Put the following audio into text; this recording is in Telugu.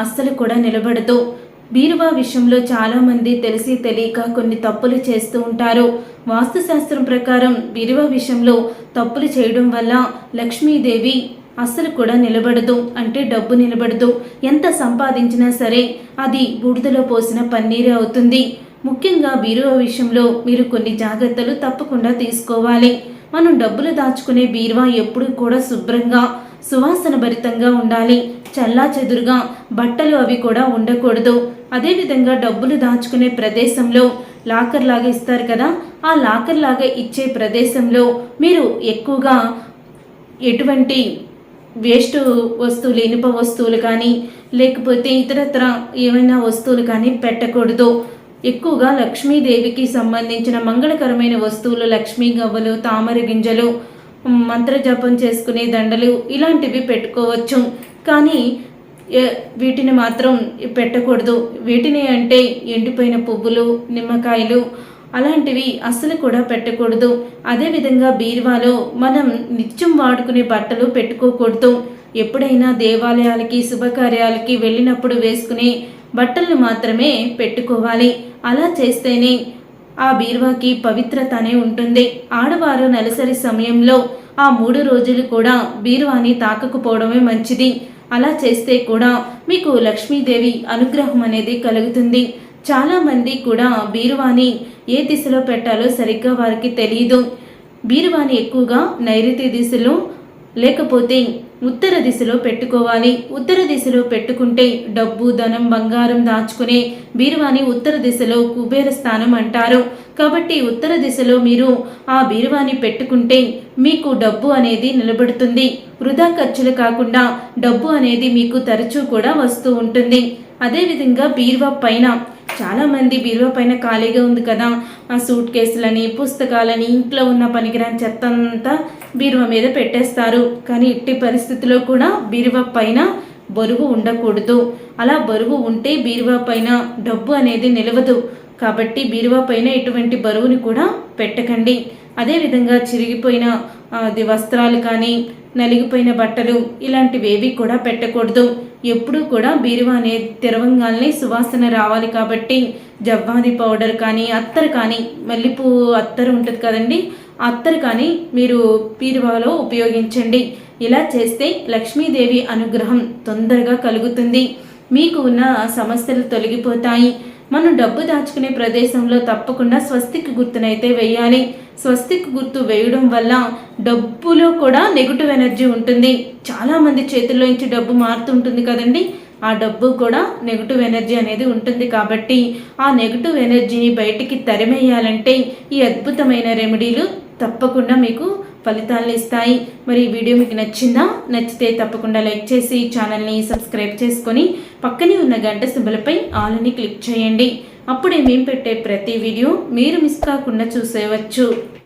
అస్సలు కూడా నిలబడదు. బీరువా విషయంలో చాలామంది తెలిసి తెలియక కొన్ని తప్పులు చేస్తూ ఉంటారు. వాస్తుశాస్త్రం ప్రకారం బీరువా విషయంలో తప్పులు చేయడం వల్ల లక్ష్మీదేవి అస్సలు కూడా నిలబడదు. అంటే డబ్బు నిలబడదు. ఎంత సంపాదించినా సరే అది బూడిదలో పోసిన పన్నీరే అవుతుంది. ముఖ్యంగా బీరువా విషయంలో మీరు కొన్ని జాగ్రత్తలు తప్పకుండా తీసుకోవాలి. మనం డబ్బులు దాచుకునే బీరువా ఎప్పుడు కూడా శుభ్రంగా సువాసన భరితంగా ఉండాలి. చల్లా చెదురుగా బట్టలు అవి కూడా ఉండకూడదు. అదేవిధంగా డబ్బులు దాచుకునే ప్రదేశంలో లాకర్ లాగా ఇస్తారు కదా, ఆ లాకర్ లాగా ఇచ్చే ప్రదేశంలో మీరు ఎక్కువగా ఎటువంటి వేస్ట్ వస్తువులు, ఇనుప వస్తువులు కానీ లేకపోతే ఇతరత్ర ఏమైనా వస్తువులు కానీ పెట్టకూడదు. ఎక్కువగా లక్ష్మీదేవికి సంబంధించిన మంగళకరమైన వస్తువులు, లక్ష్మీ గవ్వలు, తామర గింజలు, మంత్రజపం చేసుకునే దండలు ఇలాంటివి పెట్టుకోవచ్చు. కానీ వీటిని మాత్రం పెట్టకూడదు. వీటిని అంటే ఎండిపోయిన పువ్వులు, నిమ్మకాయలు అలాంటివి అస్సలు కూడా పెట్టకూడదు. అదేవిధంగా బీరువాలో మనం నిత్యం వాడుకునే బట్టలు పెట్టుకోకూడదు. ఎప్పుడైనా దేవాలయాలకి, శుభకార్యాలకి వెళ్ళినప్పుడు వేసుకునే బట్టలను మాత్రమే పెట్టుకోవాలి. అలా చేస్తేనే ఆ బీరువాకి పవిత్రత అనే ఉంటుంది. ఆడవారు నెలసరి సమయంలో ఆ 3 రోజులు కూడా బీరువాని తాకకపోవడమే మంచిది. అలా చేస్తే కూడా మీకు లక్ష్మీదేవి అనుగ్రహం అనేది కలుగుతుంది. చాలామంది కూడా బీరువాని ఏ దిశలో పెట్టాలో సరిగ్గా వారికి తెలియదు. బీరువాని ఎక్కువగా నైరుతి దిశలో లేకపోతే ఉత్తర దిశలో పెట్టుకోవాలి. ఉత్తర దిశలో పెట్టుకుంటే డబ్బు, ధనం, బంగారం దాచుకునే బీరువాని ఉత్తర దిశలో కుబేర స్థానం అంటారు. కాబట్టి ఉత్తర దిశలో మీరు ఆ బీరువాని పెట్టుకుంటే మీకు డబ్బు అనేది నిలబడుతుంది. వృధా ఖర్చులు కాకుండా డబ్బు అనేది మీకు తరచూ కూడా వస్తూ ఉంటుంది. అదేవిధంగా బీరువా పైన చాలామంది బీరువా పైన ఖాళీగా ఉంది కదా, ఆ సూట్ కేసులని, పుస్తకాలని, ఇంట్లో ఉన్న పనికిరాని చెత్త అంతా బీరువా మీద పెట్టేస్తారు. కానీ ఇట్టి పరిస్థితిలో కూడా బీరువా పైన బరువు ఉండకూడదు. అలా బరువు ఉంటే బీరువా పైన డబ్బు అనేది నిలవదు. కాబట్టి బీరువా పైన ఎటువంటి బరువుని కూడా పెట్టకండి. అదేవిధంగా చిరిగిపోయిన వస్త్రాలు కానీ, నలిగిపోయిన బట్టలు ఇలాంటివేవి కూడా పెట్టకూడదు. ఎప్పుడూ కూడా బీరువా అనేది తెరవంగానే సువాసన రావాలి. కాబట్టి జవ్వాది పౌడర్ కానీ, అత్తరు కానీ, మల్లెపూ అత్తరు ఉంటుంది కదండి, అత్తరు కానీ మీరు బీరువాలో ఉపయోగించండి. ఇలా చేస్తే లక్ష్మీదేవి అనుగ్రహం తొందరగా కలుగుతుంది. మీకు ఉన్న సమస్యలు తొలగిపోతాయి. మనం డబ్బు దాచుకునే ప్రదేశంలో తప్పకుండా స్వస్తిక్ గుర్తునైతే వేయాలి. స్వస్తిక్ గుర్తు వేయడం వల్ల డబ్బులో కూడా నెగిటివ్ ఎనర్జీ ఉంటుంది. చాలామంది చేతుల్లోంచి డబ్బు మారుతుంటుంది కదండి, ఆ డబ్బు కూడా నెగిటివ్ ఎనర్జీ అనేది ఉంటుంది. కాబట్టి ఆ నెగిటివ్ ఎనర్జీని బయటికి తరిమేయాలంటే ఈ అద్భుతమైన రెమెడీలు తప్పకుండా మీకు ఫలితాలను ఇస్తాయి. మరి ఈ వీడియో మీకు నచ్చిందా? నచ్చితే తప్పకుండా లైక్ చేసి ఛానల్ని సబ్స్క్రైబ్ చేసుకొని పక్కనే ఉన్న గంట సింబల్పై ఆల్ అని క్లిక్ చేయండి. అప్పుడే మేము పెట్టే ప్రతి వీడియో మీరు మిస్ కాకుండా చూసేయవచ్చు.